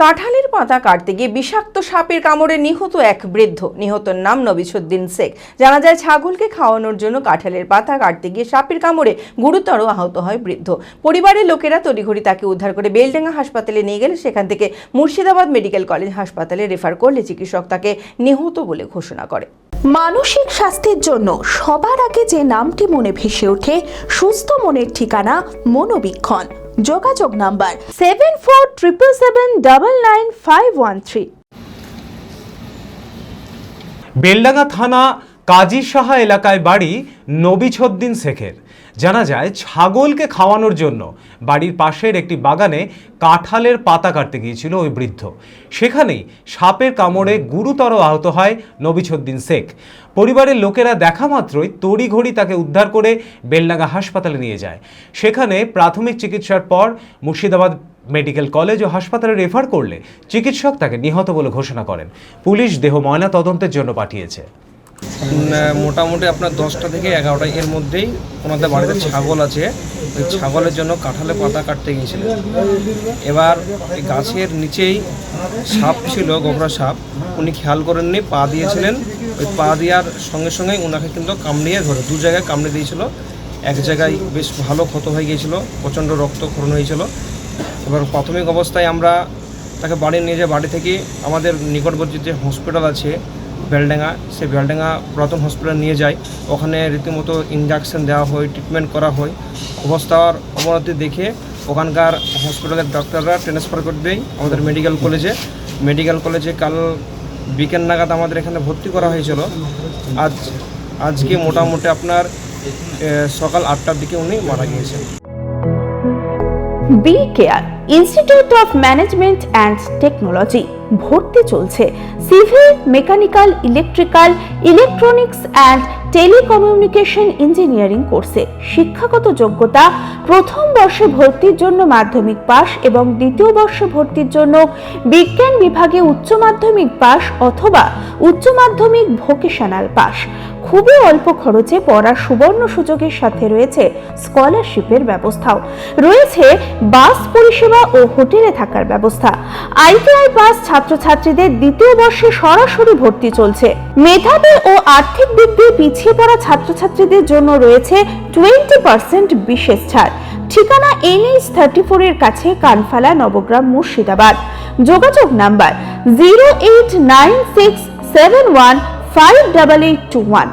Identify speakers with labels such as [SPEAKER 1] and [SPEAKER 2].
[SPEAKER 1] কাঁঠালের পাতা কাটতে গিয়ে বিষাক্ত সাপের কামড়ে নিহত এক বৃদ্ধ। নিহতর নাম নবিছুদ্দিন শেখ। জানা যায়, ছাগলকে খাওয়ানোর জন্য কাঁঠালের পাতা কাটতে গিয়ে সাপের কামড়ে গুরুতর আহত হয় বৃদ্ধ। পরিবারের লোকেরা তড়িঘড়ি তাকে উদ্ধার করে বেলডাঙ্গা হাসপাতালে নিয়ে গেলে সেখান থেকে মুর্শিদাবাদ মেডিকেল কলেজ হাসপাতালে রেফার করলে চিকিৎসক তাকে নিহত বলে ঘোষণা করে।
[SPEAKER 2] মানসিক স্বাস্থ্যের জন্য সবার আগে যে নামটি মনে ভেসে ওঠে, সুস্থ মনের ঠিকানা মনোবীক্ষণ। যোগাযোগ নাম্বার 7477799513।
[SPEAKER 3] বেলডাঙ্গা থানা কাজীসাহা এলাকায় বাড়ি নবিছুদ্দিন শেখের। জানা যায়, ছাগলকে খাওয়ানোর জন্য বাড়ির পাশের একটি বাগানে কাঁঠালের পাতা কাটতে গিয়েছিল ওই বৃদ্ধ। সেখানেই সাপের কামড়ে গুরুতর আহত হয় নবিছুদ্দিন শেখ। পরিবারের লোকেরা দেখা মাত্রই তড়িঘড়ি তাকে উদ্ধার করে বেলডাঙ্গা হাসপাতালে নিয়ে যায়। সেখানে প্রাথমিক চিকিৎসার পর মুর্শিদাবাদ মেডিকেল কলেজ ও হাসপাতালে রেফার করলে চিকিৎসক তাকে নিহত বলে ঘোষণা করেন। পুলিশ দেহ ময়না তদন্তের জন্য পাঠিয়েছে।
[SPEAKER 4] মোটামুটি আপনার 10টা থেকে 11টা এর মধ্যেই ওনাদের বাড়িতে ছাগল আছে। ওই ছাগলের জন্য কাঁঠালের পাতা কাটতে গিয়েছিলেন। এবার গাছের নিচেই সাপ ছিল, গোবরা সাপ। উনি খেয়াল করেননি, পা দিয়েছিলেন। ওই পা দেওয়ার সঙ্গে সঙ্গেই ওনাকে কিন্তু কামড়িয়ে ধরে 2 জায়গায় কামড়ে দিয়েছিল। এক জায়গায় বেশ ভালো ক্ষত হয়ে গিয়েছিল, প্রচণ্ড রক্তক্ষরণ হয়েছিল। এবার প্রাথমিক অবস্থায় আমরা তাকে বাড়ি নিয়ে যাই। বাড়ি থেকে আমাদের নিকটবর্তী যে হসপিটাল আছে বেলডাঙ্গা, সেই বেলডাঙ্গা পুরাতন হসপিটাল নিয়ে যায়। ওখানে রীতিমতো ইঞ্জেকশন দেওয়া হয়, ট্রিটমেন্ট করা হয়। অবস্থার অবনতি দেখে ওখানকার হসপিটালের ডাক্তাররা ট্রান্সফার করে দেয় আমাদের মেডিকেল কলেজে কাল বিকেল নাগাদ আমাদের এখানে ভর্তি করা হয়েছিল। আজকে মোটামুটি আপনার সকাল 8টার দিকে উনি মারা গিয়েছেন।
[SPEAKER 2] B Care Institute of Management and Technology ভর্তি চলছে civil, mechanical, electrical, electronics and telecommunication engineering কোর্সে। শিক্ষাগত যোগ্যতা: প্রথম বর্ষে ভর্তির জন্য মাধ্যমিক পাস এবং দ্বিতীয় বর্ষে ভর্তির জন্য বিজ্ঞান বিভাগে উচ্চ মাধ্যমিক পাস অথবা উচ্চ মাধ্যমিক ভোকেশনাল পাস। খুবই অল্প খরচে পড়ার সুবর্ণ সুযোগের সাথে রয়েছে স্কলারশিপের ব্যবস্থাও। রয়েছে বাস পরিষেবা ও হোটেলে থাকার ব্যবস্থা। আইটিআই পাস ছাত্রছাত্রীদের দ্বিতীয় বর্ষে সরাসরি ভর্তি চলছে। মেধাবী ও আর্থিক দিক দিয়ে পিছিয়ে পড়া ছাত্রছাত্রীদের জন্য রয়েছে 20% বিশেষ ছাড়। ঠিকানা NH 34 এর কাছে, কানফালা, নবগ্রাম, মুর্শিদাবাদ। যোগাযোগ নাম্বার 08967158821।